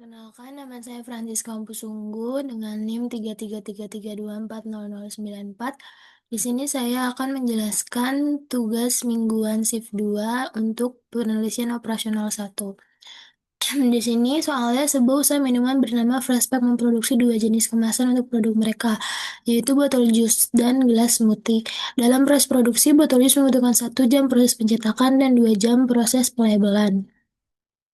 Perkenalkan, nama saya Francisca Sunggu dengan NIM 33332400094. Di sini saya akan menjelaskan tugas mingguan shift 2 untuk penelitian operasional 1. Di sini soalnya sebuah usaha minuman bernama Freshpack memproduksi dua jenis kemasan untuk produk mereka, yaitu botol jus dan gelas smoothie. Dalam proses produksi, botol jus membutuhkan 1 jam proses pencetakan dan 2 jam proses pelabelan.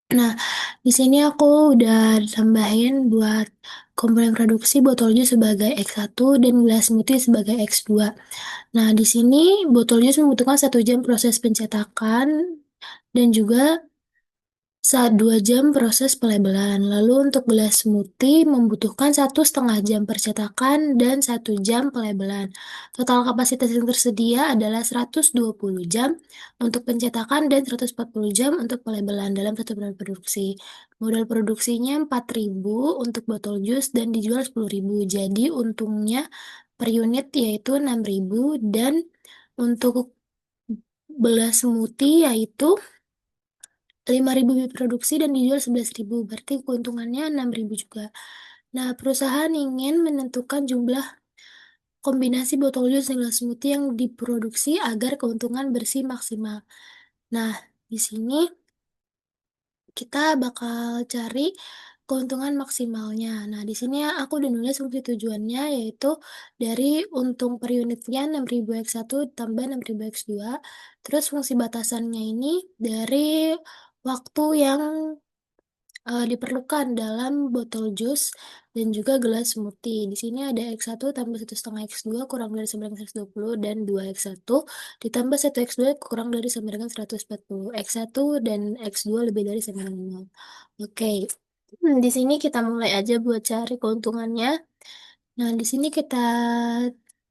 Nah, di sini aku udah tambahin buat komponen produksi botol jus sebagai X1 dan gelas smoothie sebagai X2. Nah, di sini botol jus membutuhkan 1 jam proses pencetakan dan juga saat 2 jam proses pelabelan. Lalu untuk gelas smoothie membutuhkan 1,5 jam percetakan dan 1 jam pelabelan. Total kapasitas yang tersedia adalah 120 jam untuk pencetakan dan 140 jam untuk pelabelan dalam satu bulan produksi. Modal produksinya 4.000 untuk botol jus dan dijual 10.000. Jadi untungnya per unit yaitu 6.000 dan untuk gelas smoothie yaitu 5.000 bibit produksi dan dijual 11.000, berarti keuntungannya 6.000 juga. Nah, perusahaan ingin menentukan jumlah kombinasi botol jus dan gelas smoothie yang diproduksi agar keuntungan bersih maksimal. Nah, di sini kita bakal cari keuntungan maksimalnya. Nah, di sini aku udah nulis fungsi tujuannya, yaitu dari untung per unitnya 6.000 X1 tambah 6.000 X2. Terus fungsi batasannya ini dari waktu yang diperlukan dalam botol jus dan juga gelas smoothie. Di sini ada X1 tambah 1,5 X2 kurang dari sama dengan 120 dan 2 X1 ditambah 1 X2 kurang dari sama dengan 140. X1 dan X2 lebih dari sama dengan 0. Oke. Di sini kita mulai aja buat cari keuntungannya. Nah, di sini kita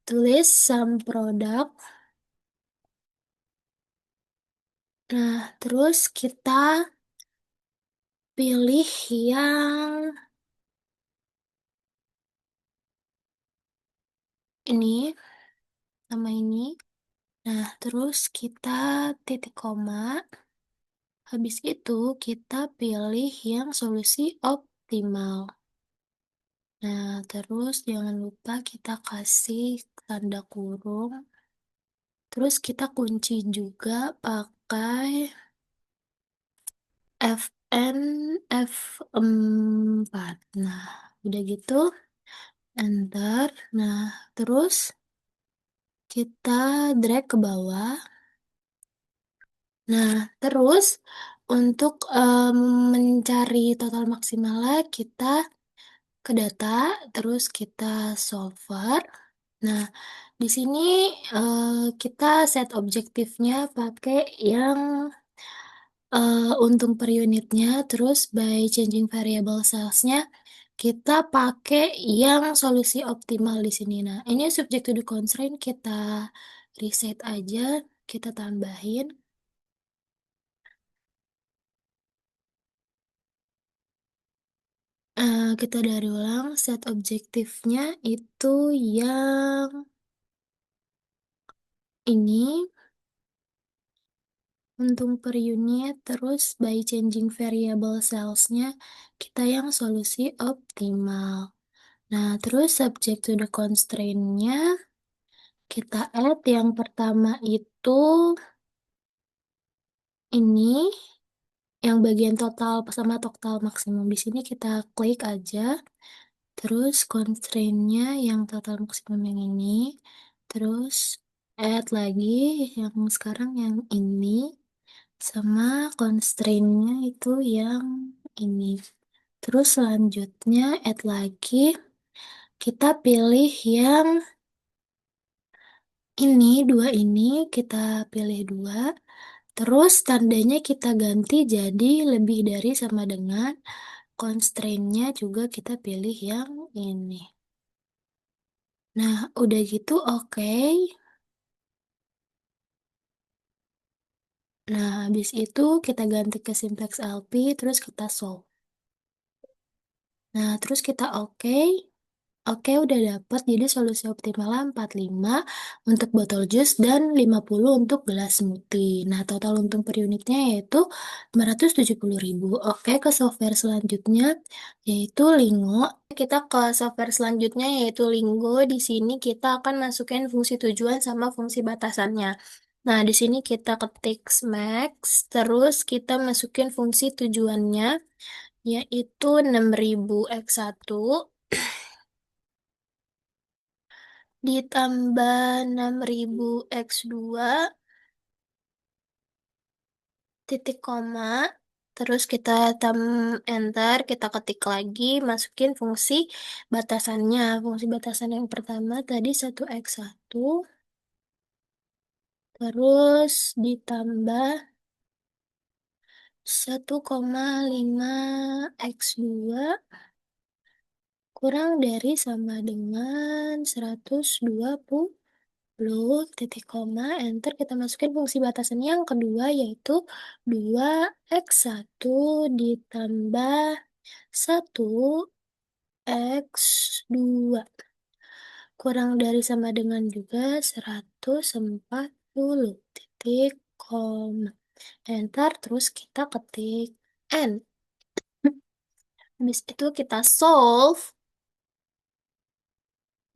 tulis sum produk. Nah, terus kita pilih yang ini, nama ini. Nah, terus kita titik koma. Habis itu kita pilih yang solusi optimal. Nah, terus jangan lupa kita kasih tanda kurung. Terus kita kunci juga pakai Fn F4. Nah, udah gitu, enter. Nah, terus kita drag ke bawah. Nah, terus untuk mencari total maksimalnya kita ke data, terus kita solver. Nah, di sini kita set objektifnya pakai yang untung per unitnya, terus by changing variable sales-nya kita pakai yang solusi optimal di sini. Nah, ini subject to the constraint kita reset aja, kita tambahin. Kita dari ulang, set objektifnya itu yang ini, untung per unit, terus by changing variable sales-nya, kita yang solusi optimal. Nah, terus subject to the constraint-nya, kita add yang pertama itu ini, yang bagian total sama total maksimum. Di sini kita klik aja. Terus constraint-nya yang total maksimum yang ini. Terus add lagi yang sekarang yang ini. Sama constraint-nya itu yang ini. Terus selanjutnya add lagi. Kita pilih yang ini, dua ini. Kita pilih dua. Terus tandanya kita ganti jadi lebih dari sama dengan. Constraint-nya juga kita pilih yang ini. Nah, udah gitu oke. Nah, habis itu kita ganti ke simplex LP, terus kita solve. Nah, terus kita oke. Oke, udah dapet. Jadi solusi optimalnya 45 untuk botol jus dan 50 untuk gelas smoothie. Nah, total untung per unitnya yaitu 570.000. Oke, ke software selanjutnya yaitu Lingo. Kita ke software selanjutnya yaitu Lingo. Di sini kita akan masukin fungsi tujuan sama fungsi batasannya. Nah, di sini kita ketik max, terus kita masukin fungsi tujuannya yaitu 6.000 x1 ditambah 6.000 x2 titik koma, terus kita enter, kita ketik lagi, masukin fungsi batasannya. Fungsi batasan yang pertama tadi 1x1, terus ditambah 1,5x2 kurang dari sama dengan 120 titik koma, enter, kita masukin fungsi batasan yang kedua yaitu 2x1 ditambah 1x2 kurang dari sama dengan juga 140 titik koma, enter, terus kita ketik N. Habis itu kita solve.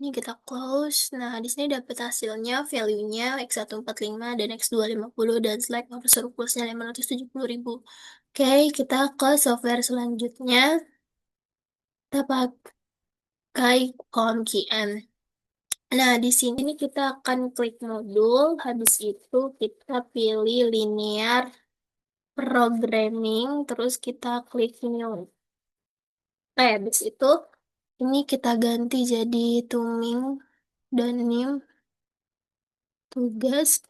Ini kita close. Nah, di sini dapat hasilnya, value-nya X145 dan X250 dan select over surplusnya 570.000. Oke, kita ke software selanjutnya. Kita pakai ComKeyN. Nah, di sini kita akan klik modul, habis itu kita pilih linear programming, terus kita klik new. Nah, habis itu ini kita ganti jadi Tuming dan Nim tugas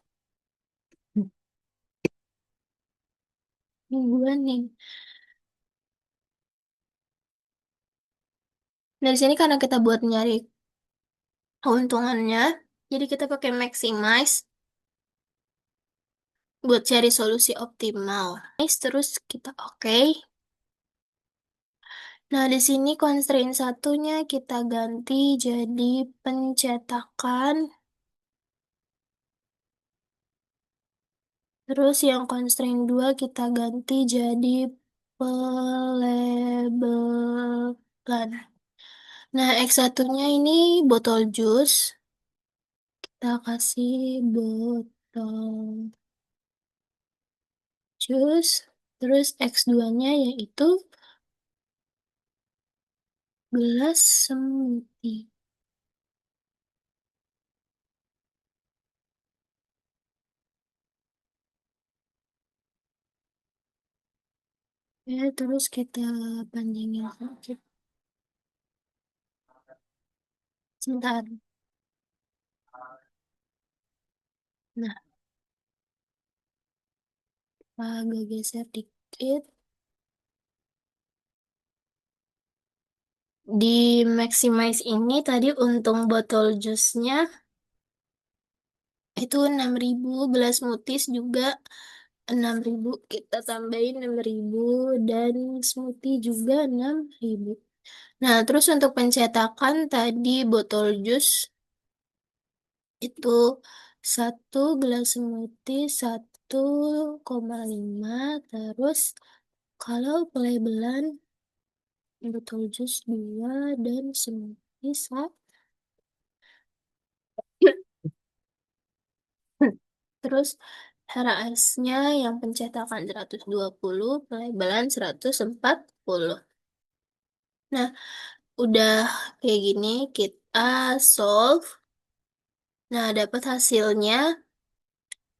mingguan nih. Dari sini karena kita buat nyari keuntungannya, jadi kita pakai maximize buat cari solusi optimal. Terus kita oke. Nah, di sini constraint satunya kita ganti jadi pencetakan. Terus yang constraint 2 kita ganti jadi pelabelan. Nah, X1-nya ini botol jus. Kita kasih botol jus. Terus X2-nya yaitu gelas smoothie. Ya, terus kita panjangin sedikit. Sebentar. Nah, agak geser dikit. Di maximize ini tadi untung botol jusnya itu 6.000, gelas smoothies juga 6.000. Kita tambahin 6.000 dan smoothie juga 6.000. Nah, terus untuk pencetakan tadi botol jus itu satu gelas smoothie 1,5, terus kalau pelabelan botol jus 2 dan smoothie 1. Terus HRS-nya yang pencetakan 120, pelabelan 140. Nah, udah kayak gini kita solve. Nah, dapat hasilnya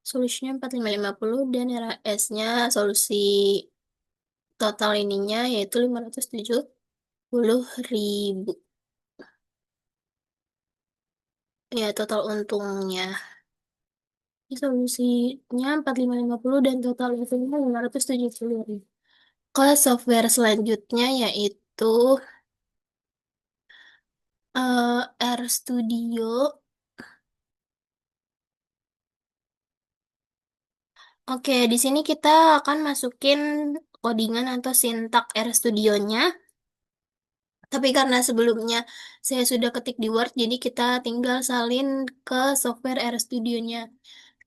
solusinya 4550 dan RAS-nya solusi total ininya yaitu 570.000. Ya, total untungnya. Ini solusinya 4550 dan total untungnya 570.000. Ke software selanjutnya yaitu RStudio. Oke, di sini kita akan masukin codingan atau sintak RStudionya. Tapi karena sebelumnya saya sudah ketik di Word, jadi kita tinggal salin ke software RStudio-nya.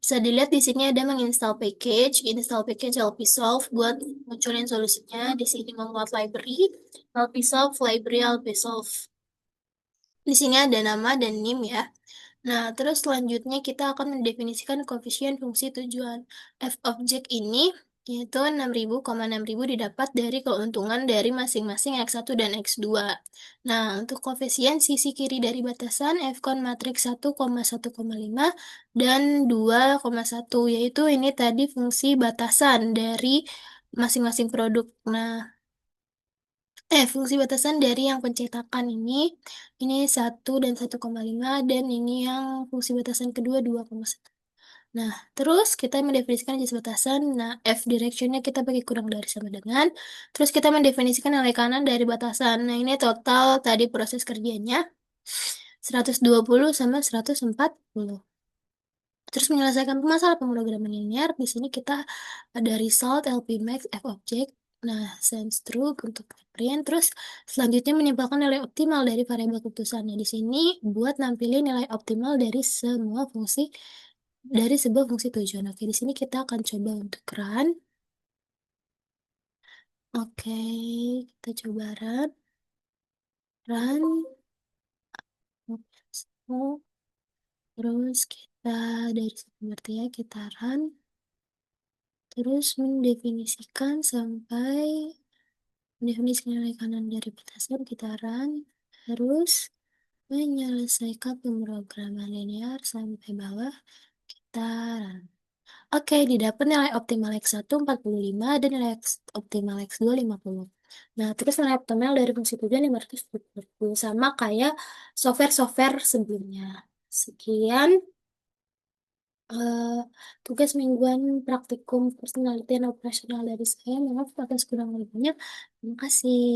Bisa dilihat di sini ada menginstal package, install package LPsolve buat munculin solusinya. Di sini memuat library, LPsolve, library LPsolve. Di sini ada nama dan name ya. Nah, terus selanjutnya kita akan mendefinisikan koefisien fungsi tujuan. F objek ini yaitu 6.000, didapat dari keuntungan dari masing-masing X1 dan X2. Nah, untuk koefisien sisi kiri dari batasan F kon matriks 1,1,5 dan 2,1, yaitu ini tadi fungsi batasan dari masing-masing produk. Nah, fungsi batasan dari yang pencetakan ini 1 dan 1,5, dan ini yang fungsi batasan kedua 2,1. Nah, terus kita mendefinisikan jenis batasan. Nah, F directionnya kita pakai kurang dari sama dengan. Terus kita mendefinisikan nilai kanan dari batasan. Nah, ini total tadi proses kerjanya 120 sama 140. Terus menyelesaikan masalah pemrograman linear, di sini kita ada result LP max F object. Nah, sense true untuk print. Terus selanjutnya menyimpulkan nilai optimal dari variabel keputusan. Nah, di sini buat nampilin nilai optimal dari semua fungsi dari sebuah fungsi tujuan. Oke, di sini kita akan coba untuk run. Oke, kita coba run. Run. Terus kita dari seperti ya kita run. Terus mendefinisikan sampai mendefinisikan nilai kanan dari batasan kita run. Terus menyelesaikan pemrograman linear sampai bawah kita run. Oke, didapat nilai optimal X1 45 dan nilai optimal X2 50. Nah, terus nilai optimal dari fungsi tujuan 570, sama kayak software-software sebelumnya. Sekian eh, tugas mingguan praktikum personality dan operasional dari saya. Maaf atas kurang lebihnya. Terima kasih.